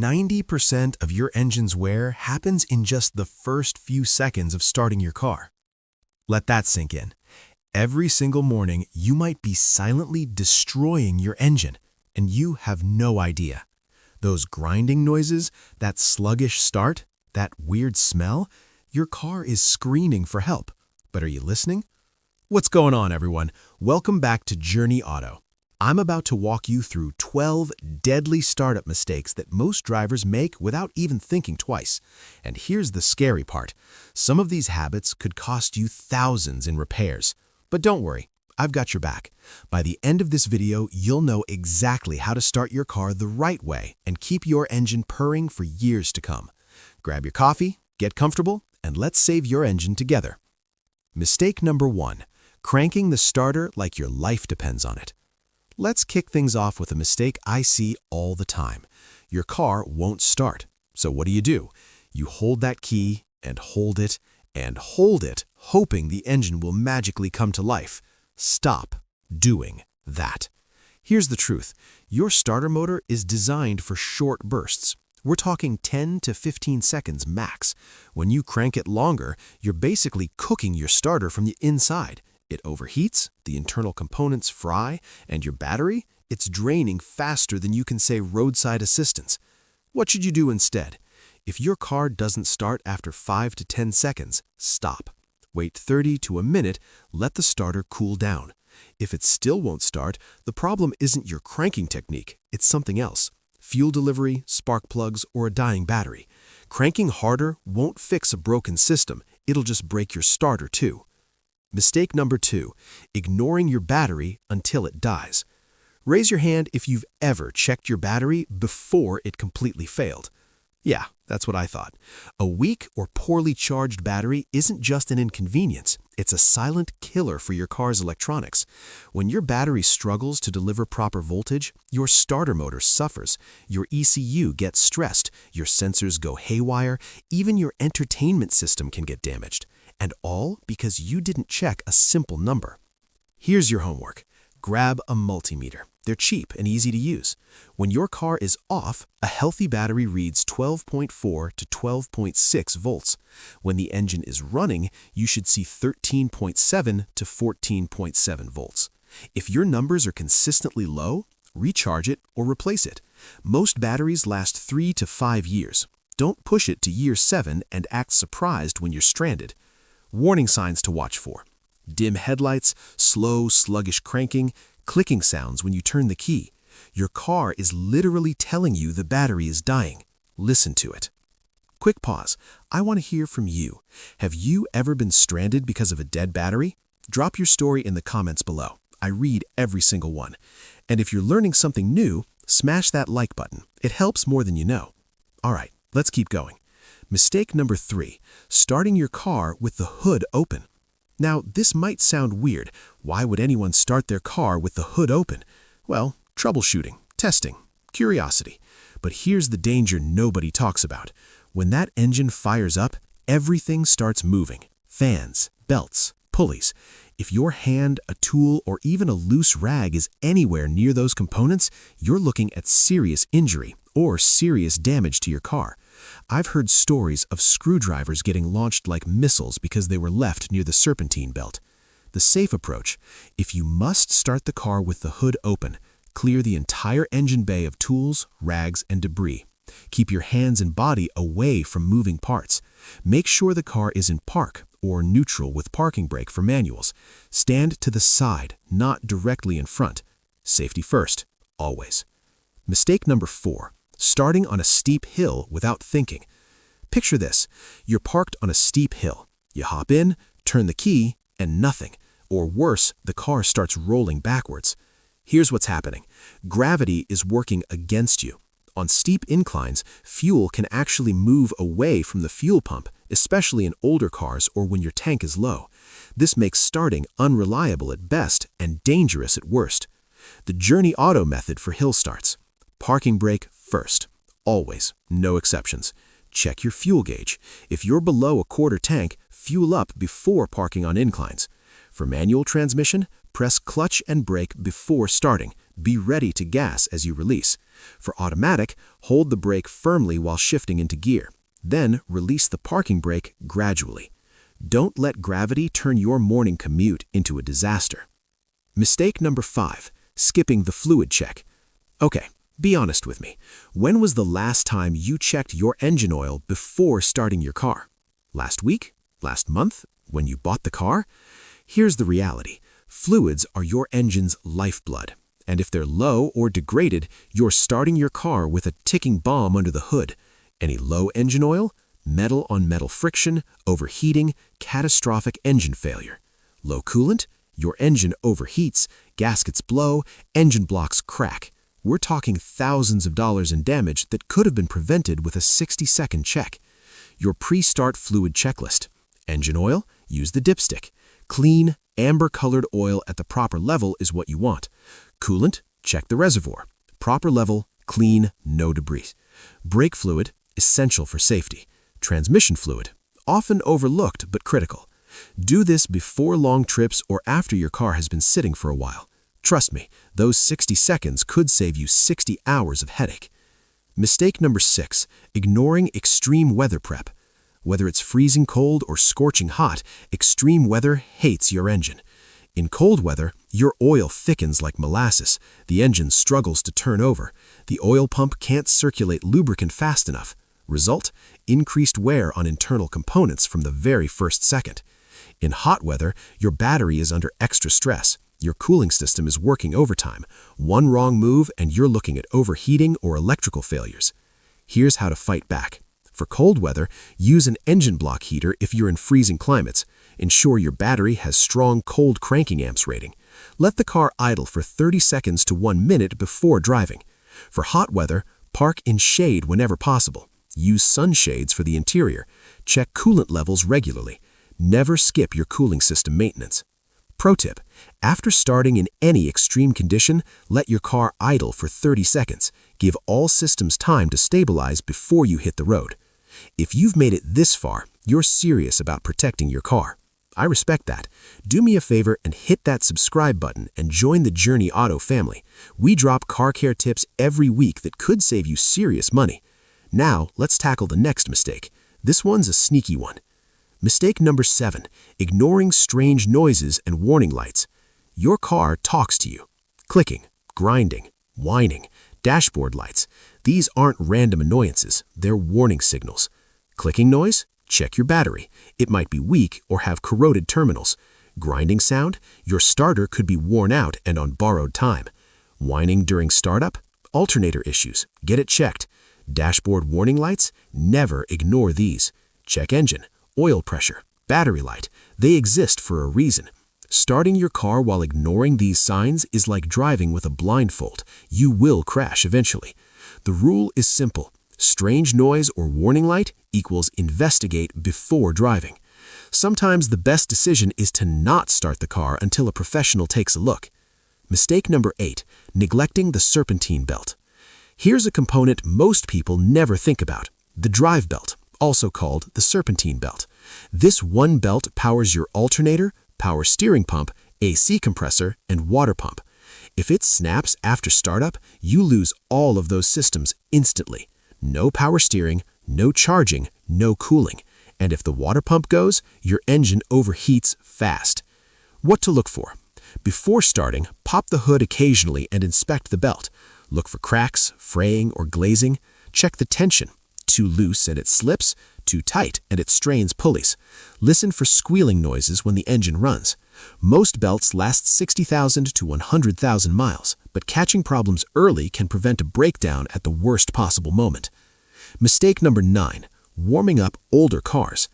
90% of your engine's wear happens in just the first few seconds of starting your car. Let that sink in. Every single morning, you might be silently destroying your engine, and you have no idea. Those grinding noises, that sluggish start, that weird smell, your car is screaming for help. But are you listening? What's going on, everyone? Welcome back to JourneyAuto. I'm about to walk you through 12 deadly startup mistakes that most drivers make without even thinking twice. And here's the scary part. Some of these habits could cost you thousands in repairs. But don't worry, I've got your back. By the end of this video, you'll know exactly how to start your car the right way and keep your engine purring for years to come. Grab your coffee, get comfortable, and let's save your engine together. Mistake number 1. Cranking the starter like your life depends on it. Let's kick things off with a mistake I see all the time. Your car won't start. So what do? You hold that key and hold it, hoping the engine will magically come to life. Stop doing that. Here's the truth. Your starter motor is designed for short bursts. We're talking 10 to 15 seconds max. When you crank it longer, you're basically cooking your starter from the inside. It overheats, the internal components fry, and your battery, it's draining faster than you can say roadside assistance. What should you do instead? If your car doesn't start after 5 to 10 seconds, stop. Wait 30 to a minute, let the starter cool down. If it still won't start, the problem isn't your cranking technique, it's something else. Fuel delivery, spark plugs, or a dying battery. Cranking harder won't fix a broken system, it'll just break your starter too. Mistake number 2, ignoring your battery until it dies. Raise your hand if you've ever checked your battery before it completely failed. Yeah, that's what I thought. A weak or poorly charged battery isn't just an inconvenience, it's a silent killer for your car's electronics. When your battery struggles to deliver proper voltage, your starter motor suffers, your ECU gets stressed, your sensors go haywire, even your entertainment system can get damaged. And all because you didn't check a simple number. Here's your homework. Grab a multimeter. They're cheap and easy to use. When your car is off, a healthy battery reads 12.4 to 12.6 volts. When the engine is running, you should see 13.7 to 14.7 volts. If your numbers are consistently low, recharge it or replace it. Most batteries last 3 to 5 years. Don't push it to year 7 and act surprised when you're stranded. Warning signs to watch for. Dim headlights, slow, sluggish cranking, clicking sounds when you turn the key. Your car is literally telling you the battery is dying. Listen to it. Quick pause. I want to hear from you. Have you ever been stranded because of a dead battery? Drop your story in the comments below. I read every single one. And if you're learning something new, smash that like button. It helps more than you know. All right, let's keep going. Mistake number 3, starting your car with the hood open. Now, this might sound weird. Why would anyone start their car with the hood open? Well, troubleshooting, testing, curiosity. But here's the danger nobody talks about. When that engine fires up, everything starts moving. Fans, belts, pulleys. If your hand, a tool, or even a loose rag is anywhere near those components, you're looking at serious injury or serious damage to your car. I've heard stories of screwdrivers getting launched like missiles because they were left near the Serpentine belt. The safe approach: if you must start the car with the hood open, clear the entire engine bay of tools, rags, and debris. Keep your hands and body away from moving parts. Make sure the car is in park or neutral with parking brake for manuals. Stand to the side, not directly in front. Safety first, always. Mistake number 4. Starting on a steep hill without thinking. Picture this. You're parked on a steep hill. You hop in, turn the key, and nothing. Or worse, the car starts rolling backwards. Here's what's happening. Gravity is working against you. On steep inclines, fuel can actually move away from the fuel pump, especially in older cars or when your tank is low. This makes starting unreliable at best and dangerous at worst. The JourneyAuto method for hill starts. Parking brake first. Always. No exceptions. Check your fuel gauge. If you're below a quarter tank, fuel up before parking on inclines. For manual transmission, press clutch and brake before starting. Be ready to gas as you release. For automatic, hold the brake firmly while shifting into gear. Then release the parking brake gradually. Don't let gravity turn your morning commute into a disaster. Mistake number 5, skipping the fluid check. Okay, be honest with me. When was the last time you checked your engine oil before starting your car? Last week? Last month? When you bought the car? Here's the reality. Fluids are your engine's lifeblood. And if they're low or degraded, you're starting your car with a ticking bomb under the hood. Any low engine oil? Metal on metal friction, overheating, catastrophic engine failure. Low coolant? Your engine overheats, gaskets blow, engine blocks crack. We're talking thousands of dollars in damage that could have been prevented with a 60-second check. Your pre-start fluid checklist. Engine oil? Use the dipstick. Clean, amber-colored oil at the proper level is what you want. Coolant? Check the reservoir. Proper level, clean, no debris. Brake fluid? Essential for safety. Transmission fluid? Often overlooked but critical. Do this before long trips or after your car has been sitting for a while. Trust me, those 60 seconds could save you 60 hours of headache. Mistake number 6, ignoring extreme weather prep. Whether it's freezing cold or scorching hot, extreme weather hates your engine. In cold weather, your oil thickens like molasses. The engine struggles to turn over. The oil pump can't circulate lubricant fast enough. Result? Increased wear on internal components from the very first second. In hot weather, your battery is under extra stress. Your cooling system is working overtime. One wrong move and you're looking at overheating or electrical failures. Here's how to fight back. For cold weather, use an engine block heater if you're in freezing climates. Ensure your battery has strong cold cranking amps rating. Let the car idle for 30 seconds to 1 minute before driving. For hot weather, park in shade whenever possible. Use sunshades for the interior. Check coolant levels regularly. Never skip your cooling system maintenance. Pro tip: after starting in any extreme condition, let your car idle for 30 seconds. Give all systems time to stabilize before you hit the road. If you've made it this far, you're serious about protecting your car. I respect that. Do me a favor and hit that subscribe button and join the JourneyAuto family. We drop car care tips every week that could save you serious money. Now, let's tackle the next mistake. This one's a sneaky one. Mistake number 7, ignoring strange noises and warning lights. Your car talks to you. Clicking, grinding, whining, dashboard lights. These aren't random annoyances, they're warning signals. Clicking noise? Check your battery. It might be weak or have corroded terminals. Grinding sound? Your starter could be worn out and on borrowed time. Whining during startup? Alternator issues. Get it checked. Dashboard warning lights? Never ignore these. Check engine, oil pressure, battery light. They exist for a reason. Starting your car while ignoring these signs is like driving with a blindfold. You will crash eventually. The rule is simple. Strange noise or warning light equals investigate before driving. Sometimes the best decision is to not start the car until a professional takes a look. Mistake number 8, neglecting the serpentine belt. Here's a component most people never think about: the drive belt, also called the serpentine belt. This one belt powers your alternator, power steering pump, AC compressor, and water pump. If it snaps after startup, you lose all of those systems instantly. No power steering, no charging, no cooling. And if the water pump goes, your engine overheats fast. What to look for? Before starting, pop the hood occasionally and inspect the belt. Look for cracks, fraying, or glazing. Check the tension. Too loose and it slips, too tight and it strains pulleys. Listen for squealing noises when the engine runs. Most belts last 60,000 to 100,000 miles, but catching problems early can prevent a breakdown at the worst possible moment. Mistake number 9, warming up older cars.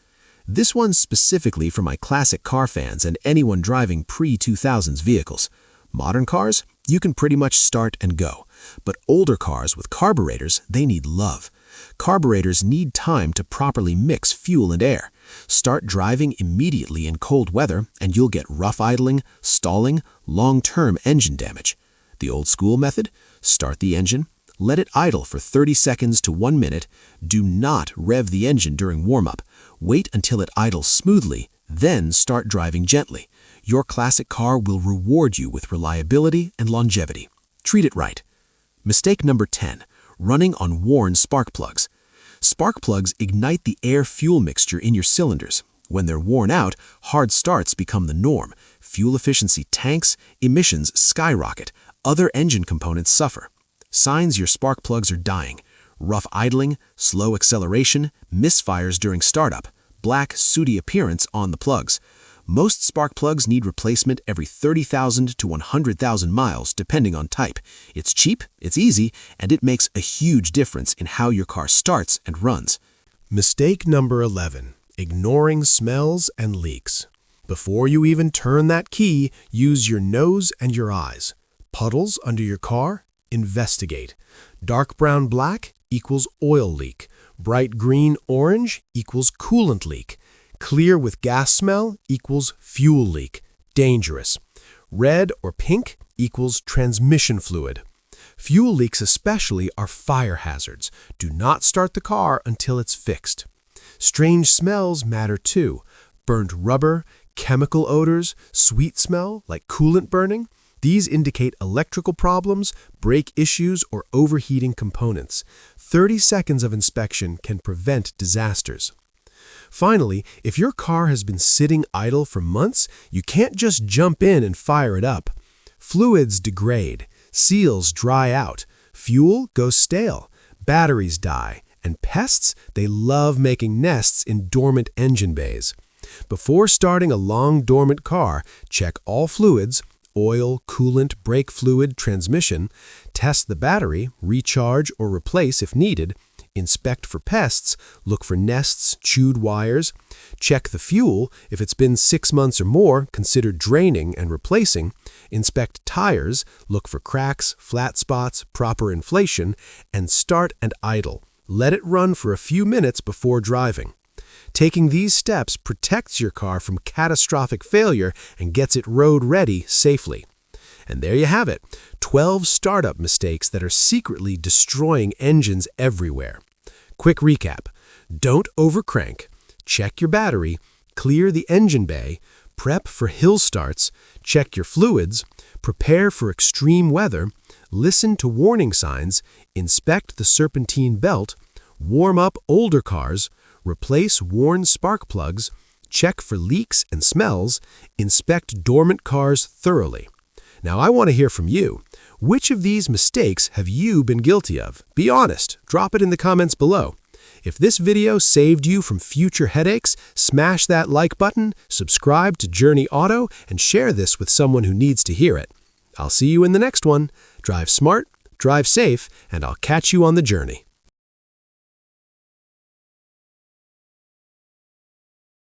This one's specifically for my classic car fans and anyone driving pre-2000s vehicles. Modern cars, you can pretty much start and go. But older cars with carburetors, they need love. Carburetors need time to properly mix fuel and air. Start driving immediately in cold weather and you'll get rough idling, stalling, long-term engine damage. The old school method? Start the engine, let it idle for 30 seconds to 1 minute. Do not rev the engine during warm-up. Wait until it idles smoothly, then start driving gently. Your classic car will reward you with reliability and longevity. Treat it right. Mistake number 10. Running on worn spark plugs. Spark plugs ignite the air-fuel mixture in your cylinders. When they're worn out, hard starts become the norm. Fuel efficiency tanks, emissions skyrocket. Other engine components suffer. Signs your spark plugs are dying: rough idling, slow acceleration, misfires during startup, black, sooty appearance on the plugs. Most spark plugs need replacement every 30,000 to 100,000 miles, depending on type. It's cheap, it's easy, and it makes a huge difference in how your car starts and runs. Mistake number 11. Ignoring smells and leaks. Before you even turn that key, use your nose and your eyes. Puddles under your car? Investigate. Dark brown black equals oil leak. Bright green orange equals coolant leak. Clear with gas smell equals fuel leak. Dangerous. Red or pink equals transmission fluid. Fuel leaks especially are fire hazards. Do not start the car until it's fixed. Strange smells matter too. Burnt rubber, chemical odors, sweet smell like coolant burning. These indicate electrical problems, brake issues, or overheating components. 30 seconds of inspection can prevent disasters. Finally, if your car has been sitting idle for months, you can't just jump in and fire it up. Fluids degrade, seals dry out, fuel goes stale, batteries die, and pests, they love making nests in dormant engine bays. Before starting a long dormant car, check all fluids: oil, coolant, brake fluid, transmission. Test the battery, recharge or replace if needed. Inspect for pests, look for nests, chewed wires. Check the fuel. If it's been 6 months or more, consider draining and replacing. Inspect tires, look for cracks, flat spots, proper inflation, and start and idle. Let it run for a few minutes before driving. Taking these steps protects your car from catastrophic failure and gets it road-ready safely. And there you have it, 12 startup mistakes that are secretly destroying engines everywhere. Quick recap: don't overcrank, check your battery, clear the engine bay, prep for hill starts, check your fluids, prepare for extreme weather, listen to warning signs, inspect the serpentine belt, warm up older cars, replace worn spark plugs, check for leaks and smells, inspect dormant cars thoroughly. Now I want to hear from you. Which of these mistakes have you been guilty of? Be honest. Drop it in the comments below. If this video saved you from future headaches, smash that like button, subscribe to JourneyAuto, and share this with someone who needs to hear it. I'll see you in the next one. Drive smart, drive safe, and I'll catch you on the journey.